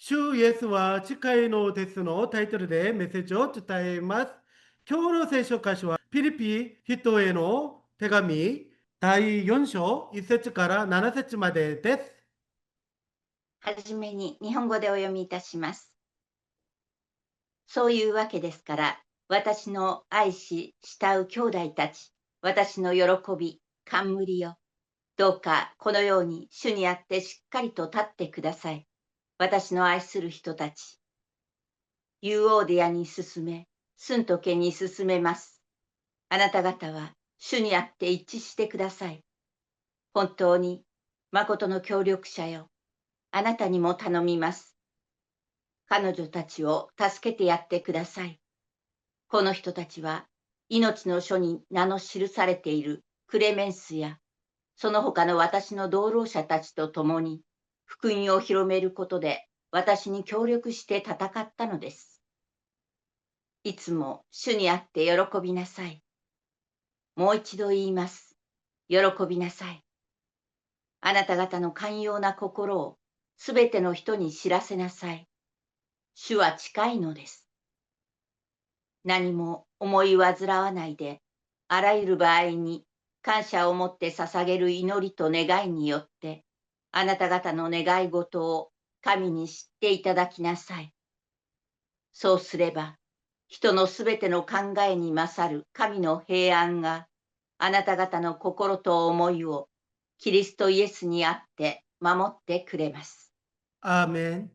主イエスは誓いのですのタイトルでメッセージを伝えます。今日の聖書箇所はピリピ人への手紙第4章1節から7節までです。はじめに日本語でお読みいたします。そういうわけですから、私の愛し慕う兄弟たち、私の喜び、冠よ。どうかこのように主にあってしっかりと立ってください。私の愛する人たち。ユーオーディアに進め、スントケに進めます。あなた方は主にあって一致してください。本当に、誠の協力者よ。あなたにも頼みます。彼女たちを助けてやってください。この人たちは、命の書に名の記されているクレメンスや、その他の私の同労者たちと共に、福音を広めることで、私に協力して戦ったのです。いつも主にあって喜びなさい。もう一度言います。喜びなさい。あなた方の寛容な心をすべての人に知らせなさい。主は近いのです。何も思い煩わないで、あらゆる場合に感謝を持って捧げる祈りと願いによって、あなた方の願い事を神に知っていただきなさい。そうすれば、人のすべての考えに勝る神の平安が、あなた方の心と思いをキリストイエスにあって守ってくれます。 아멘.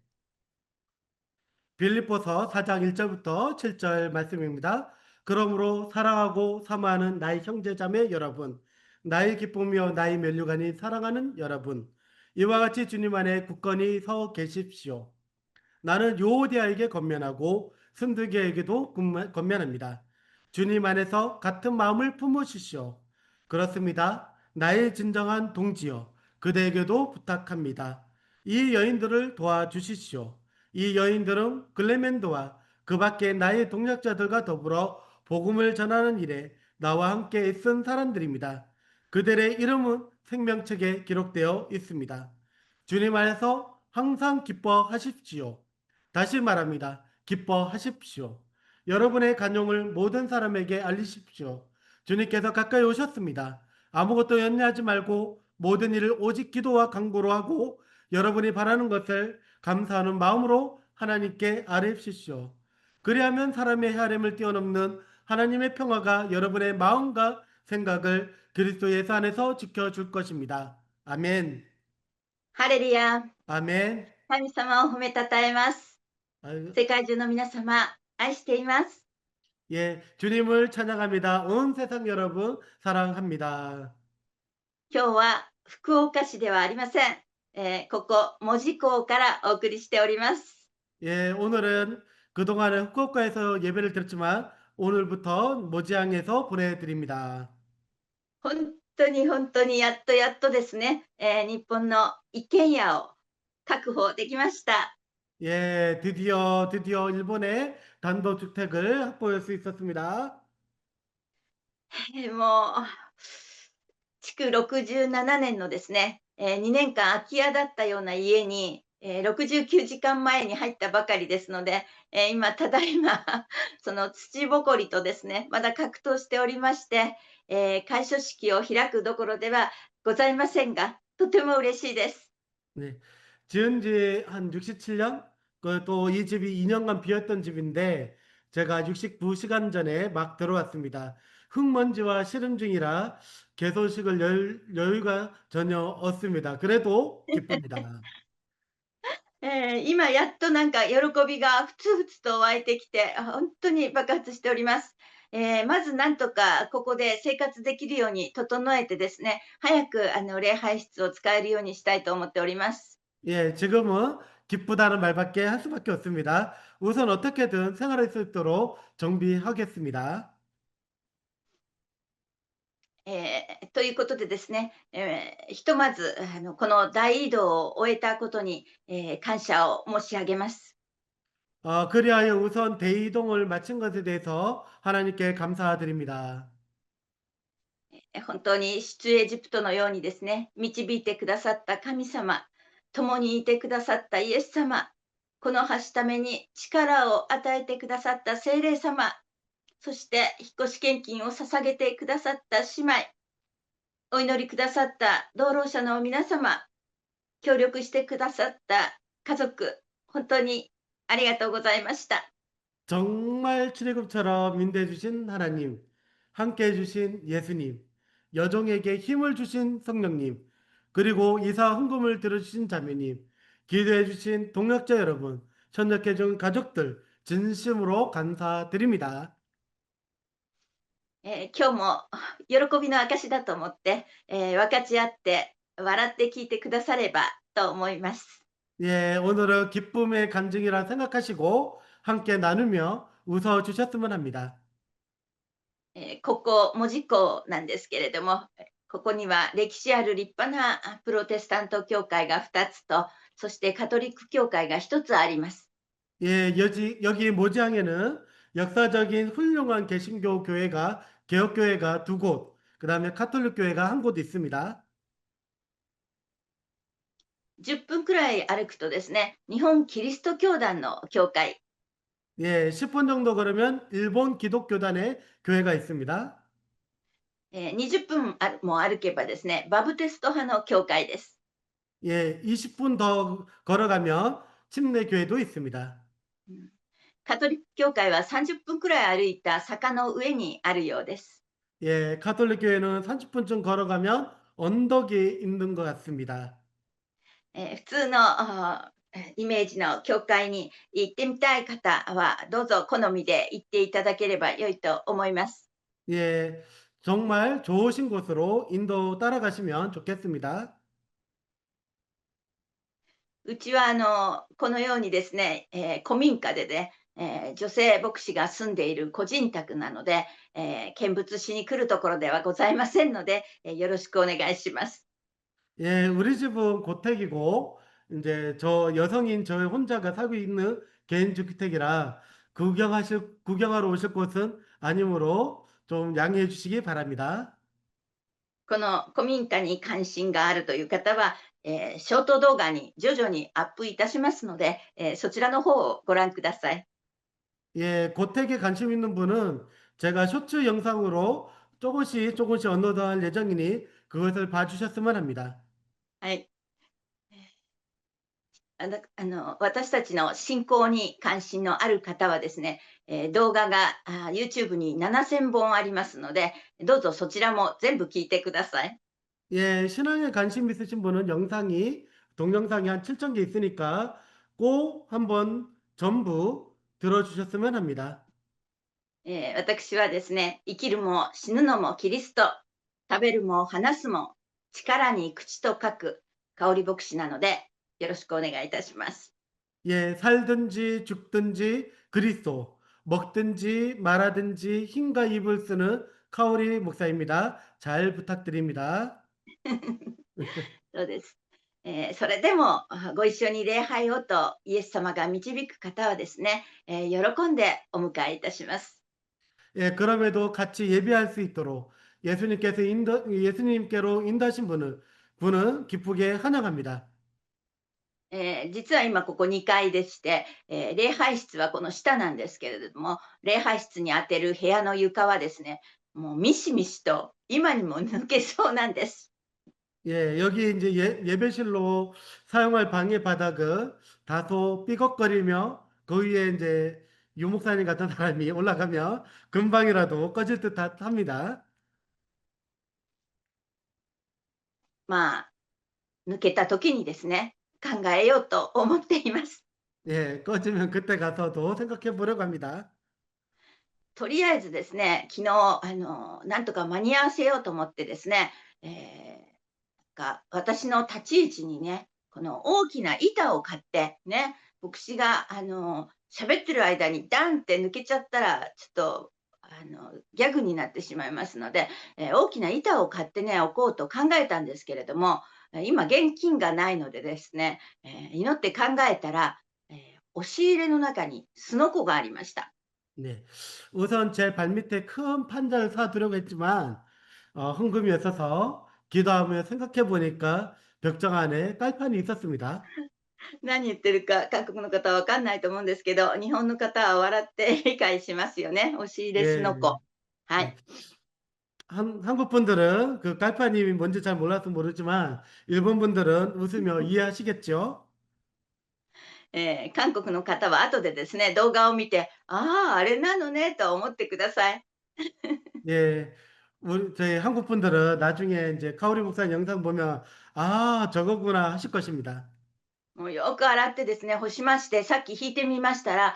빌립보서 4장 1절부터 7절 말씀입니다. 그러므로 사랑하고 사모하는 나의 형제자매 여러분, 나의 기쁨이요 나의 면류관이 사랑하는 여러분, 이와 같이 주님 안에 굳건히 서 계십시오. 나는 요오디아에게 건면하고 순두개에게도 건면합니다. 주님 안에서 같은 마음을 품으시오. 그렇습니다. 나의 진정한 동지여, 그대에게도 부탁합니다. 이 여인들을 도와주시오. 이 여인들은 글레멘도와 그 밖에 나의 동역자들과 더불어 복음을 전하는 일에 나와 함께 애쓴 사람들입니다. 그들의 이름은 생명책에 기록되어 있습니다. 주님 안에서 항상 기뻐하십시오. 다시 말합니다. 기뻐하십시오. 여러분의 간용을 모든 사람에게 알리십시오. 주님께서 가까이 오셨습니다. 아무것도 연애하지 말고 모든 일을 오직 기도와 강구로 하고 여러분이 바라는 것을 감사하는 마음으로 하나님께 아뢰십시오. 그리하면 사람의 헤아림을 뛰어넘는 하나님의 평화가 여러분의 마음과 생각을 그리스도 예수 안에서 지켜줄 것입니다. 아멘. ハレルヤ、 아멘. 神様を褒めたたえます。 아유, 世界中の皆様、愛しています。 예, 주님을 찬양합니다. 온 세상 여러분 사랑합니다. 今日は福岡市ではありません。ここ、門司港からお送りしております。 예, 오늘은 그동안은 후쿠오카에서 예배를 드렸지만 오늘부터 모지항에서 보내드립니다. 本当にやっとですね、日本の一軒家を確保できました。 예, 드디어 일본의 단독주택을 확보할 수 있었습니다. もう、築67年のですね、2年間空き家だったような家に、69時間前に入ったばかりですので、今、ただいま、その土ぼこりとですね、まだ格闘しておりまして、開所式を開くどころではございませんが、とても嬉しいです。 네, 지은 지 한 67년? 또 이 집이 2년간 비었던 집인데 제가 69시간 전에 막 들어왔습니다. 흙먼지와 씨름 중이라 개소식을 여유가 전혀 없습니다. 그래도 기쁩니다. 今やっとなんか喜びがふつふつと湧いてきて、本当に爆発しております。まずなんとかここで生活できるように整えてですね、早く礼拝室を使えるようにしたいと思っております。 예, 지금은 기쁘다는 말밖에 할 수밖에 없습니다. 우선 어떻게든 생활할 수 있도록 정비하겠습니다. ということでですね、ひとまずこの大移動を終えたことに、感謝を申し上げます。 그리하여 우선 대이동을 마친 것에 대해서 하나님께 감사드립니다. 本当に出エジプトのようにですね、導いてくださった神様、共にいてくださったイエス様、このはしために力を与えてくださった聖霊様、そして引っ越し献金を捧げてくださった姉妹、お祈りくださった同労者の皆様、協力してくださった家族、本当にありがとうございました。 정말 출애굽처럼 인도해 주신 하나님, 함께 해 주신 예수님, 여종에게 힘을 주신 성령님, 그리고 이사 헌금을 들어주신 자매님, 기도해 주신 동역자 여러분, 협력해 준 가족들 진심으로 감사드립니다. 今日も喜びの証だと思って、分かち合って笑って聞いてくださればと思います。 예, 오늘은 기쁨의 간증이라 생각하시고 함께 나누며 웃어 주셨으면 합니다. ここ門司港なんですけれども、ここには歴史ある立派なプロテスタント教会が2つと、そしてカトリック教会が1つあります。 예, 여기 모지항에는 역사적인 훌륭한 개신교 교회가, 개혁교회가 두 곳, 그 다음에 카톨릭 교회가 한 곳 있습니다. 10分くらい歩くとですね、日本キリスト教団の教会、예, 10분 정도 걸으면 일본 기독교단의 교회가 있습니다. 20分も歩けばですね、バプテスト派の教会です。 예, 20분 더 걸어가면 침례교회도 있습니다. カトリック教会は30分くらい歩いた坂の上にあるようです。 예, 카톨릭 교회는 30분쯤 걸어가면 언덕이 있는 것 같습니다. 普通のイメージの教会に行ってみたい方は、どうぞ好みで行っていただければ良いと思います。 예, 정말 좋으신 곳으로 인도 따라가시면 좋겠습니다. うちはこのようにですね、古民家でね、女性牧師が住んでいる個人宅なので、見物しに来るところではございませんので、よろしくお願いします。 예, 우리 집은 고택이고, 이제 저 여성인 저 혼자가 살고 있는 개인 주택이라 구경하러 오실 곳은 아니므로 좀 양해해 주시기 바랍니다. この古民家に関心があるという方は、ショート動画に徐々にアップいたしますので、そちらの方をご覧ください。 예, 고택에 관심 있는 분은 제가 쇼츠 영상으로 조금씩 업로드할 예정이니 그것을 봐주셨으면 합니다. はい。私たちの信仰に関心のある方はですね、動画がYouTube に7000本ありますので、どうぞそちらも全部聞いてください。 예, 신앙에 관심 있으신 분은 동영상이 한 7천 개 있으니까 꼭 한번 전부 들어주셨으면 합니다. 私はですね、生きるも死ぬのもキリスト、食べるも話すも力に口と書く香り牧師なので、よろしくお願いいたします。 예, 살든지 죽든지 그리스도, 먹든지 말하든지 힘과 입을 쓰는 카오리 목사입니다. 잘 부탁드립니다. そうです。それでもご一緒に礼拝をとイエス様が導く方はですね、喜んでお迎えいたします。 예, 그럼에도 같이 예배할 수 있도록 예수님께로 인도하신 분은 기쁘게 환영합니다. 実は今ここ2階でして、礼拝室はこの下なんですけれども、礼拝室に当てる部屋の床はですね、もうミシミシと今にも抜けそうなんです。 예, 여기 이제 예배실로 사용할 방의 바닥은 다소 삐걱거리며 그 위에 이제 유목사님 같은 사람이 올라가면 금방이라도 꺼질 듯합니다. まあ、抜けた時にですね、考えようと思っています。 예, 꺼지면 그때 가서도 생각해 보려고 합니다. とりあえずですね、昨日なんとか間に合わせようと思ってですね、私の立ち位置にね、この大きな板を買ってね、牧師が喋ってる間にダンって抜けちゃったら、ちょっとギャグになってしまいますので、大きな板を買ってね、置こうと考えたんですけれども、今現金がないのでですね、祈って考えたら、押し入れの中にすのこがありました。 네, 우선 제 발밑에 큰 판자를 사두려고 했지만 헌금이 없어서 기도하며 생각해 보니까 벽장 안에 깔판이 있었습니다. 何言ってるか韓国の方はわかんないと思うんですけど、日本の方は笑って理解しますよね。押し入れすの예.こ。は예.い。한국 분들은 그 깔파님이 뭔지 잘 몰라서 모르지만 일본 분들은 웃으며 이해하시겠죠? 韓国の方は後でですね、動画を見て、ああ、あれなのねと思ってください。예. 저희 한국 분들은 나중에 이제 카오리 목사님 영상 보면 아, 저거구나 하실 것입니다. もうよく洗ってですね、干しまして、さっき引いてみましたら、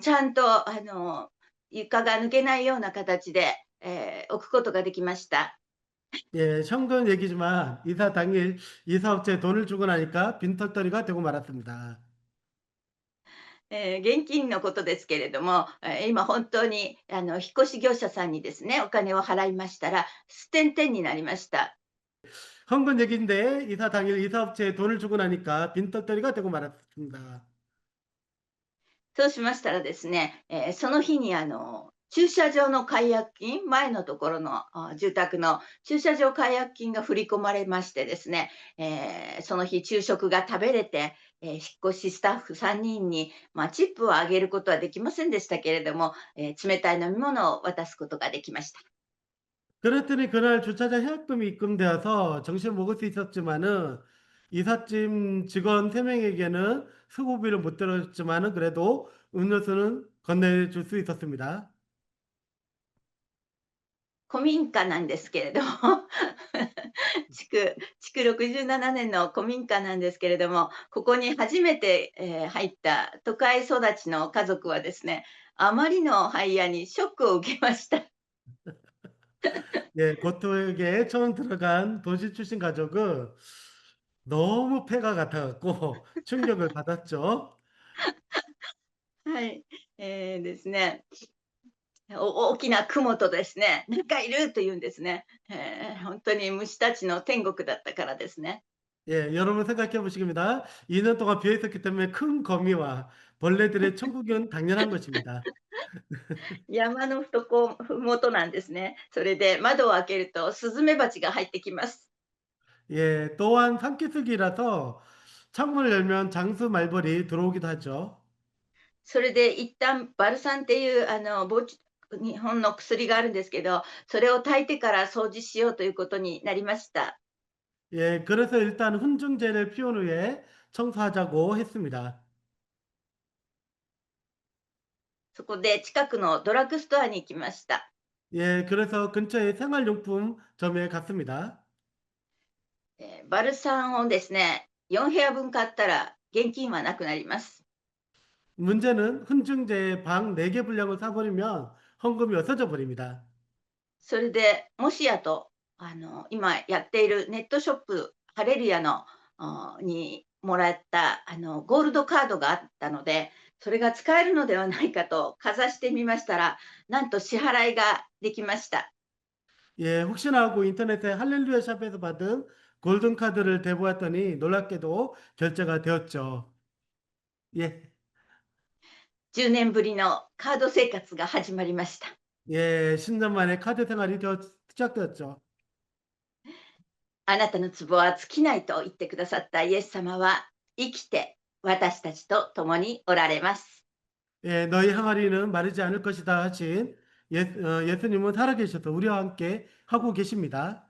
ちゃんと、床が抜けないような形で、置くことができました。 예, 현금 얘기지만 이사 당일 이사업체에 돈을 주고 나니까 빈털터리가 되고 말았습니다. 現金のことですけれども、今本当に、引っ越し業者さんにですね、お金を払いましたら、すってんてんになりました。현금 얘기인데 이사 당일 이사업체에 돈을 주고 나니까 빈털터리가 되고 말았습니다. そうしましたらですね、その日に駐車場の解約金、前のところの住宅の駐車場解約金が振り込まれましてですね、その日昼食が食べれて、引っ越しスタッフ3人に、チップをあげることはできませんでしたけれども、冷たい飲み物を渡すことができました。 그랬더니 그날 주차장 해약금이 입금되어서 정신을 먹을 수 있었지만은 이삿짐 직원 3명에게는 수고비를 못 들었지만은 그래도 음료수는 건네줄 수 있었습니다. 古民家なんですけれども築67年の古民家なんですけれども、ここに初めて、入った都会育ちの家族はですね、あまりのハイヤにショックを受けました。예, 고토에게 처음 들어간 도시 출신 가족은 너무 폐가 같아갖고 충격을 받았죠. はい。ですね、大きな雲とですね、なんかいると言うんですね。本当に虫たちの天国だったからですね。 예, 여러분 생각해 보시기입니다. 2년 동안 비어 있었기 때문에 큰 거미와 벌레들의 천국은 당연한 것입니다. 山のふもとなんですね。それで窓を開けるとスズメバチが入ってきます。 예, 또한 산기슭이라서 창문을 열면 장수 말벌이 들어오기도 하죠. それで一旦バルサンっていう日本の薬があるんですけど、それを炊いてから掃除しようということになりました。 예, 그래서 일단 훈증제를 피운 후에 청소하자고 했습니다. そこで近くのドラッグストアに行きました。 예, 그래서 근처에 생활용품점에 갔습니다. バルサンをですね、4部屋分買ったら現金はなくなります。 문제는 훈증제 방 4개 분량을 사버리면 헌금이 없어져 버립니다. それで、もしやと、今やっているネットショップ、ハレルヤのにもらったゴールドカードがあったので、それが使えるのではないかとかざしてみましたら、なんと支払いができました。 예, 혹시나 하고 인터넷에 할렐루야 샵에서 받은 골든카드를 대보았더니 놀랍게도 결제가 되었죠. 예, 10年ぶりのカード生活が始まりました。 예, 10년 만에 카드 생활이 시작되었죠. あなたの壺は尽きないと言ってくださったイエス様は生きて私たちと共におられます。 예, 너희 항아리는 마르지 않을 것이다 하신 예수님은 살아계셔서 우리와 함께 하고 계십니다.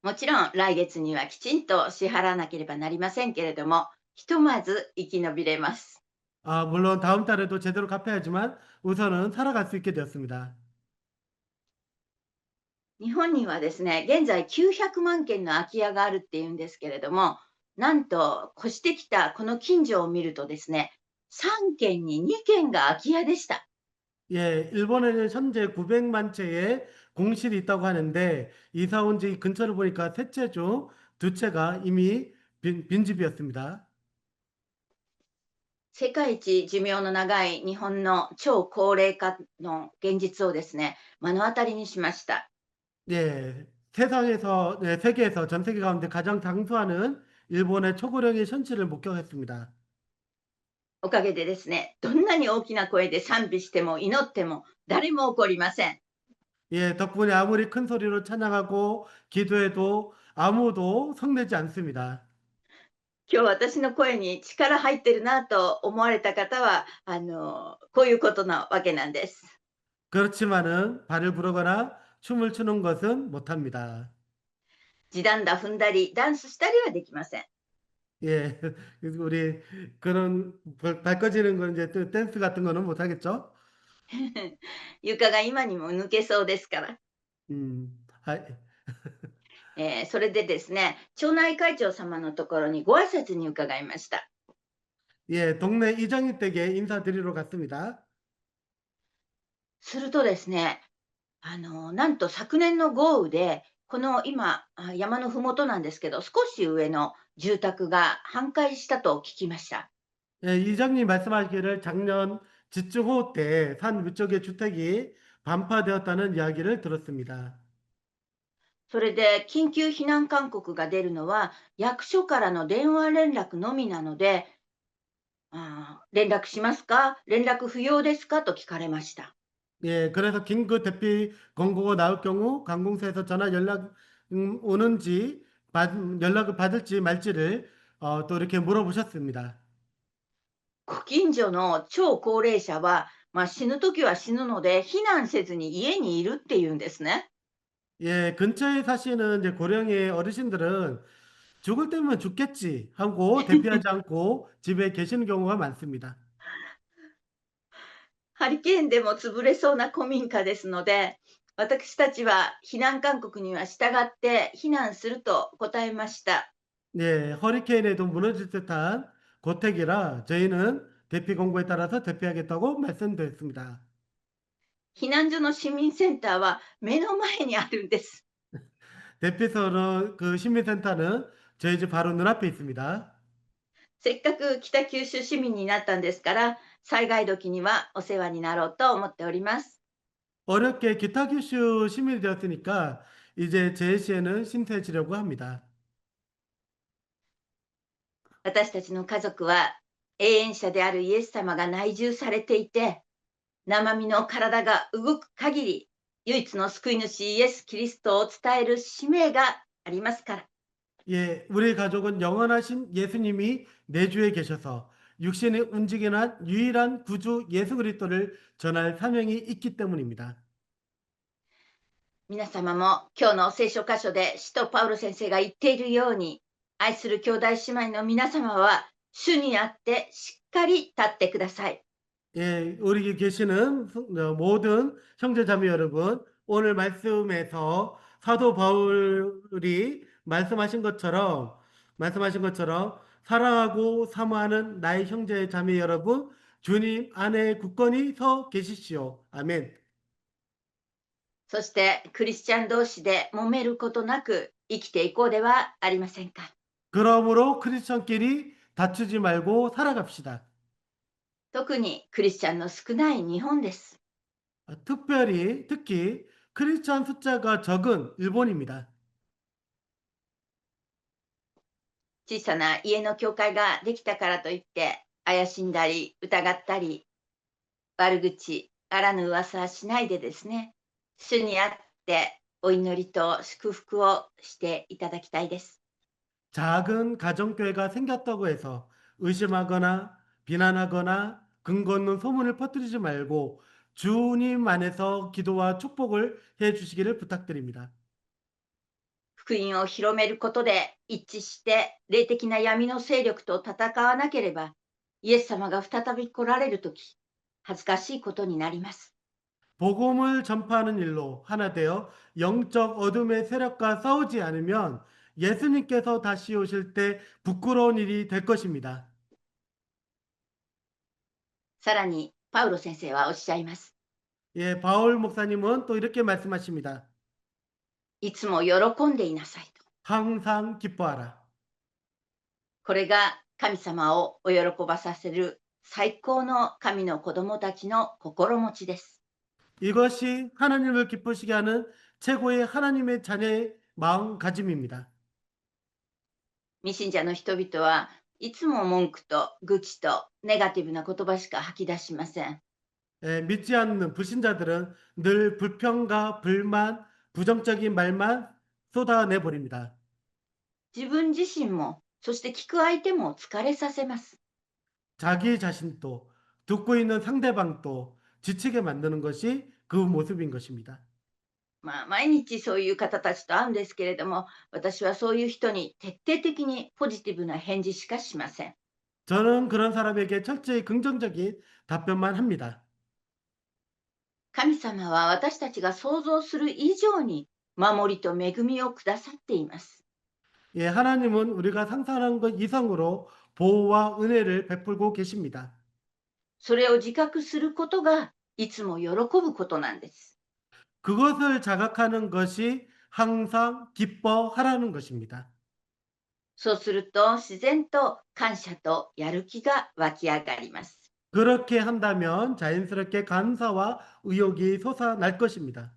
もちろん来月にはきちんと支払わなければなりませんけれども、ひとまず生き延びれます。 아, 물론 다음 달에도 제대로 갚아야지만 우선은 살아갈 수 있게 되었습니다. 日本にはですね、現在900万件の空き家があるっていうんですけれども、なんと越してきたこの近所を見るとですね、3軒に2軒が空き家でした。 예, 일본에는 현재 900만 채의 공실이 있다고 하는데 이사 온 지 근처를 보니까 세 채 중 두 채가 이미 빈집이었습니다. 世界一寿命の長い日本の超高齢化の現実をですね、目の当たりにしました。 예, 세계에서 전 세계 가운데 가장 장수하는 일본의 초고령의 현실을 목격했습니다. おかげでですね、どんなに大きな声で賛美しても祈っても誰も怒りません。 예, 덕분에 아무리 큰 소리로 찬양하고 기도해도 아무도 성내지 않습니다. 今日私の声に力入ってるなと思われた方は、こういうことなわけなんです。그렇지만은 발을 부르거나 춤을 추는 것은 못합니다. 地団打踏んだり、ダンスしたりはできません。예. 그래서 우리 그런 발 꺼지는 건 이제 또 댄스 같은 거는 못하겠죠? 床が今にも抜けそうですから。はい。それでですね、町内会長様のところにご挨拶に伺いました。 예, 동네 이장님 댁에 인사드리러 갔습니다. するとですね、なんと昨年の豪雨で、この今、山のふもとなんですけど、少し上の住宅が半壊したと聞きました。 예, 이장님 말씀하시기를 작년 집중호우 때 산 위쪽의 주택이 반파되었다는 이야기를 들었습니다. それで緊急避難勧告が出るのは役所からの電話連絡のみなので、連絡しますか、連絡不要ですかと聞かれました。 예, 그래서 긴급 대피 권고가 나올 경우 관공서에서 전화 연락 오는지 연락을 받을지 말지를 또 이렇게 물어보셨습니다. ご近所の超高齢者は、死ぬときは死ぬので避難せずに家にいるっていうんですね。 예, 근처에 사시는 이제 고령의 어르신들은 죽을 때면 죽겠지 하고 대피하지 않고 집에 계시는 경우가 많습니다. ハリケーンでも潰れそうな古民家ですので、私たちは避難勧告には従って避難すると答えました。 네, 허리케인에도 무너질 듯한 고택이라 저희는 대피 공고에 따라서 대피하겠다고 말씀드렸습니다. 避難所の市民センターは目の前にあるんです。 대피소는 그 시민센터는 저희 집 바로 눈앞에 있습니다. せっかく北九州市民になったんですから、災害時にはお世話になろうと思っております。 어렵게 기타 규슈 시민이 되었으니까 이제 제 시에는 신세지려고 합니다. 私たちの家族は永遠者であるイエス様が内住されていて、生身の体が動く限り、唯一の救い主イエス・キリストを伝える使命がありますから。 예, 우리 가족은 영원하신 예수님이 내주에 계셔서 육신이 움직이는 한 유일한 구주 예수 그리스도를 전할 사명이 있기 때문입니다. 皆様も今日の聖書箇所で使徒パウロ先生が言っているように、愛する兄弟姉妹の皆様は主にあってしっかり立ってください。 예, 우리 계시는 모든 형제자매 여러분, 오늘 말씀에서 사도 바울이 말씀하신 것처럼 사랑하고 사모하는 나의 형제자매 여러분, 주님 안에 굳건히 서 계십시오. 아멘. そしてクリスチャン同士で揉めることなく生きていこうではありませんか。 그러므로 크리스천끼리 다투지 말고 살아갑시다. 特にクリスチャンの少ない日本です。 특히 크리스천 숫자가 적은 일본입니다. 小さな家の教会ができたからといって怪しんだり疑ったり悪口あらぬ噂はしないでですね、主にあってお祈りと祝福をしていただきたいです。 작은 가정교회가 생겼다고 해서 의심하거나 비난하거나 근거 없는 소문을 퍼뜨리지 말고 주님 안에서 기도와 축복을 해 주시기를 부탁드립니다. 福音を広めることで一致して霊的な闇の勢力と戦わなければ、イエス様が再び来られるとき、恥ずかしいことになります。 복음을 전파하는 일로 하나 되어 영적 어둠의 세력과 싸우지 않으면 예수님께서 다시 오실 때 부끄러운 일이 될 것입니다. さらに、パウロ先生はおっしゃいます。 예, 바울 목사님은 또 이렇게 말씀하십니다. いつも喜んでいなさいと。 항상 기뻐하라. これが神様をお喜ばさせる最高の神の子供たちの心持ちです。 이것이 하나님을 기쁘시게 하는 최고의 하나님의 자녀의 마음가짐입니다. 未信者の人々はいつも文句と愚痴とネガティブな言葉しか吐き出しません。 믿지 않는 불신자들은 늘 불평과 불만, 부정적인 말만 쏟아내 버립니다. 自分自身もそして聞く相手も疲れさせます。 자기 자신도 듣고 있는 상대방도 지치게 만드는 것이 그 모습인 것입니다. 毎日そういう方たちと会うんですけれども、私はそういう人に徹底的にポジティブな返事しかしません。 저는 그런 사람에게 철저히 긍정적인 답변만 합니다. 神様は私たちが想像する以上に守りと恵みをくださっています。 예, 하나님은 우리가 상상하는 것 이상으로 보호와 은혜를 베풀고 계십니다. それを自覚することがいつも喜ぶことなんです。 그것을 자각하는 것이 항상 기뻐하라는 것입니다. そうすると自然と感謝とやる気が湧き上がります。 그렇게 한다면 자연스럽게 감사와 의욕이 솟아날 것입니다.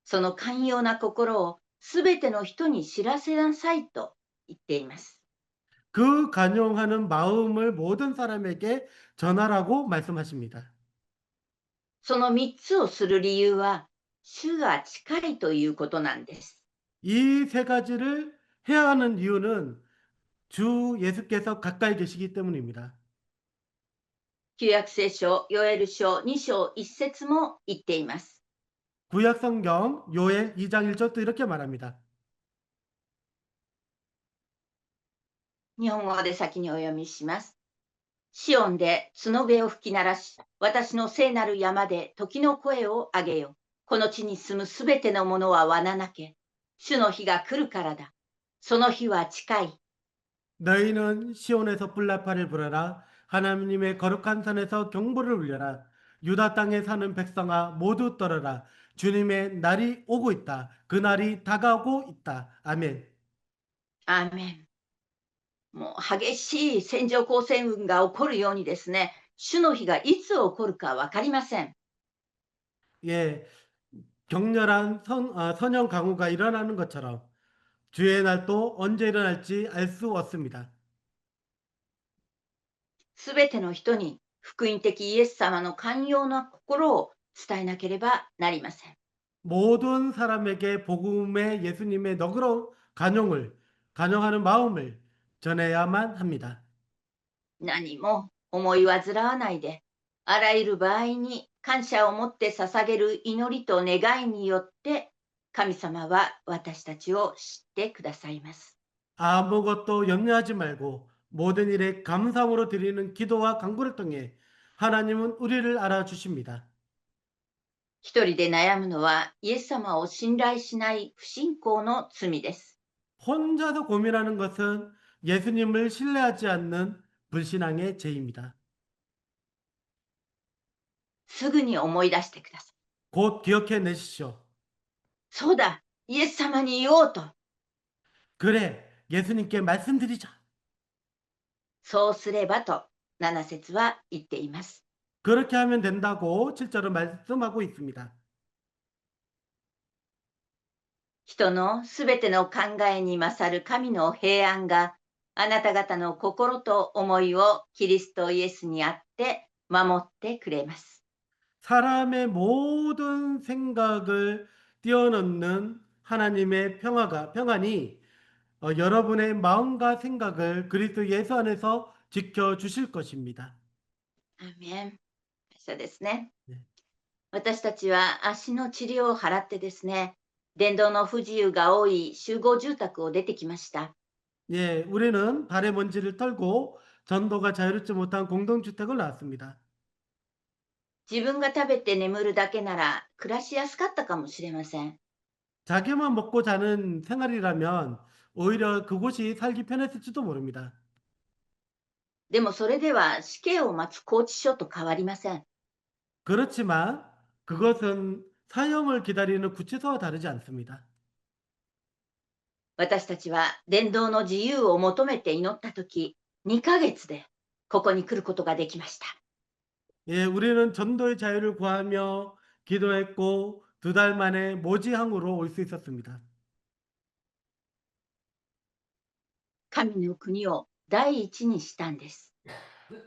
その寛容な心をすべての人に知らせなさいと言っています。 그 간용하는 마음을 모든 사람에게 전하라고 말씀하십니다. その3つをする理由は、主が近いということなんです。 이 세 가지를 해야 하는 이유는 주 예수께서 가까이 계시기 때문입니다. 旧約聖書、ヨエル書2章1節も言っています。 구약 성경 요엘 2장 1절도 이렇게 말합니다. 日本語で先にお読みします。シオンで角笛を吹き鳴らし、私の聖なる山で時の声を上げよ。この地に住むすべてのものは罠なけ。主の日が来るからだ。その日は近い。 너희는 시온에서 불나팔을 불어라. 하나님의 거룩한 산에서 경보를 울려라. 유다 땅에 사는 백성아 모두 떨어라. 주님의 날이 오고 있다. 그 날이 다가오고 있다. 아멘. アーメン。もう激しい線状降水雲が起こるようにですね、主の日がいつ起こるか分かりません。 예, 격렬한 선형 강우가 일어나는 것처럼 주의 날도 언제 일어날지 알 수 없습니다. すべての人に福音的イエス様の寛容な心を伝えなければなりません。 모든 사람에게 복음의 예수님의 너그러운 간용하는 마음을 전해야만 합니다. 何も思い煩わないで、あらゆる場合に感謝を持って捧げる祈りと願いによって、神様は私たちを知ってくださいます。 아무것도 염려하지 말고 모든 일에 감사함으로 드리는 기도와 간구를 통해 하나님은 우리를 알아주십니다. 一人で悩むのはイエス様を信頼しない不信仰の罪です。 혼자서 고민하는 것은 예수님을 신뢰하지 않는 불신앙의 죄입니다. すぐに思い出してください。 곧 기억해 내십시오. そうだ、イエス様に言おうと。 그래, 예수님께 말씀드리자. そうすればと7節は言っています。 그렇게 하면 된다고 실제로 말씀하고 있습니다. 人のすべての考えに勝る神の平安があなた方の心と思いをキリストイエスにあって守ってくれます。 사람의 모든 생각을 뛰어넘는 하나님의 평안이 여러분의 마음과 생각을 그리스도 예수 안에서 지켜주실 것입니다. アーメン。そうですね。 네. 私たちは足の治療を払ってですね、電動の不自由が多い集合住宅を出てきました。 예, 우리는 발의 먼지를 털고 전도가 자유롭지 못한 공동주택을 나왔습니다. 自分が食べて眠るだけなら暮らしやすかったかもしれません。 자기만 먹고 자는 생활이라면 오히려 그곳이 살기 편했을지도 모릅니다. でもそれでは死刑を待つ拘置所と変わりません。 그렇지만 그것은 사형을 기다리는 구치소와 다르지 않습니다. 私たちは伝道の自由を求めて祈ったとき、2ヶ月でここに来ることができました。 예, 우리는 전도의 자유를 구하며 기도했고 2달 만에 모지항으로 올 수 있었습니다. 神の国を第一にしたんです。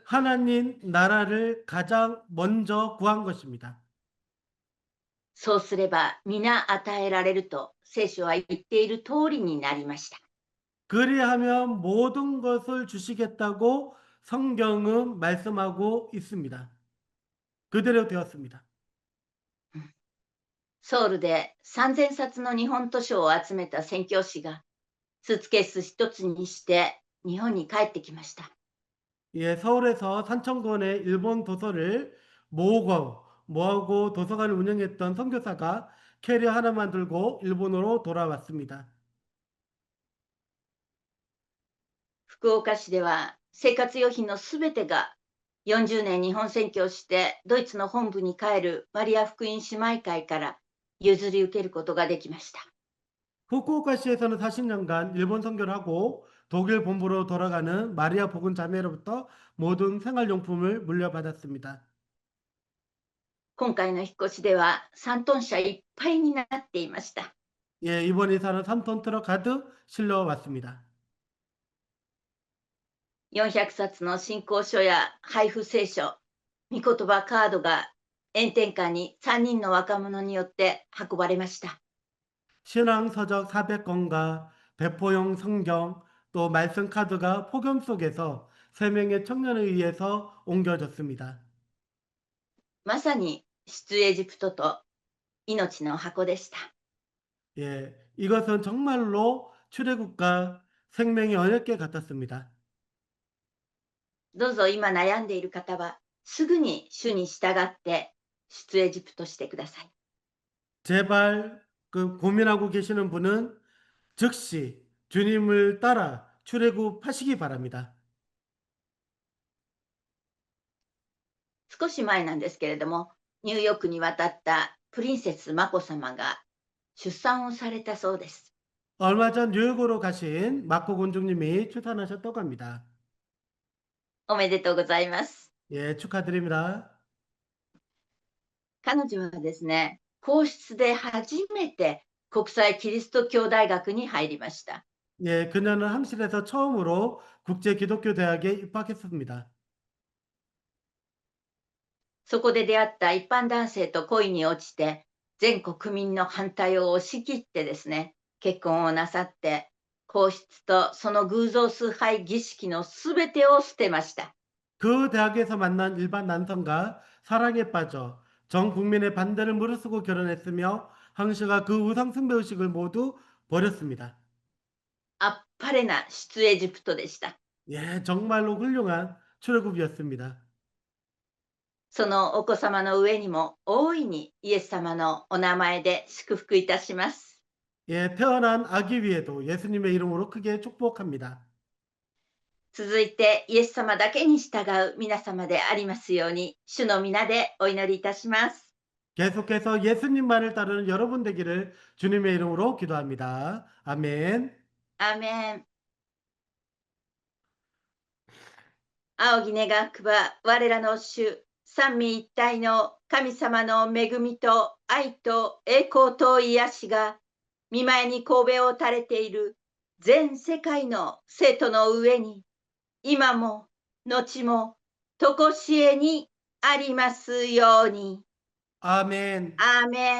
하나님 나라를 가장 먼저 구한 것입니다. そうすれば皆与えられると聖書は言っている通りになりました。 그리하면 모든 것을 주시겠다고 성경은 말씀하고 있습니다. 그대로 되었습니다. ソウルで3000冊の日本図書を集めた宣教師が、スーツケース一つにして日本に帰ってきました。 예, 서울에서 3,000권의 일본 도서를 모으고 도서관을 운영했던 선교사가 캐리어 하나만 들고 일본으로 돌아왔습니다. 福岡市では生活用品のすべてが40年日本宣教してドイツの本部に帰るマリア福音姉妹会から譲り受けることができました。 후쿠오카시에서는 40년간 일본 선교를 하고 독일 본부로 돌아가는 마리아 복음 자매로부터 모든 생활용품을 물려받았습니다. 今回の引っ越しでは3トン車いっぱいになっていました。 예, 이번 이사는 3톤 트럭 가득 실려왔습니다. 400冊の信仰書や配布聖書、御言葉カードが炎天下に3人の若者によって運ばれました。 신앙 서적 400권과 배포용 성경 또 말씀 카드가 폭염 속에서 3명의 청년에 의해서 옮겨졌습니다. まさに出エジプトと命の箱でした。 예, 이것은 정말로 출애굽과 생명의 언약궤 같았습니다. どうぞ今悩んでいる方はすぐに主に従って出エジプトしてください。 제발 그 고민하고 계시는 분은 즉시 주님을 따라 출애굽하시기 바랍니다. 少し前なんですけれども、ニューヨークに渡ったプリンセス眞子さまが出産をされたそうです。 얼마 전 뉴욕으로 가신 마코 군주님이 출산하셨다고 합니다. おめでとうございます。 예, 축하드립니다. 彼女はですね、皇室で初めて国際キリスト教大学に入りました。 예, 그녀는 함실에서 처음으로 국제기독교대학에 입학했습니다. そこで出会った一般男性と恋に落ちて、全国民の反対を押し切ってですね、結婚をなさって、皇室とその偶像崇拝儀式のすべてを捨てました。 그 대학에서 만난 일반 남성과 사랑에 빠져 전 국민의 반대를 무릅쓰고 결혼했으며 황씨가 그 우상 숭배 의식을 모두 버렸습니다. あっぱれな出エジプトでした。 예, 정말로 훌륭한 출애굽이었습니다. そのお子様の上にも大いにイエス様のお名前で祝福いたします。 예, 태어난 아기 위에도 예수님의 이름으로 크게 축복합니다. 続いてイエス様だけに従う皆様でありますように、主の皆でお祈りいたします。 계속해서 예수님만을 따르는 여러분 되기를 주님의 이름으로 기도합니다. 아멘. アーメン。仰ぎ願くば我らの主、三位一体の神様の恵みと愛と栄光と癒しが、見舞いに神戸を垂れている全世界の生徒の上に、今も後もとこしえにありますように。 아멘. アーメン。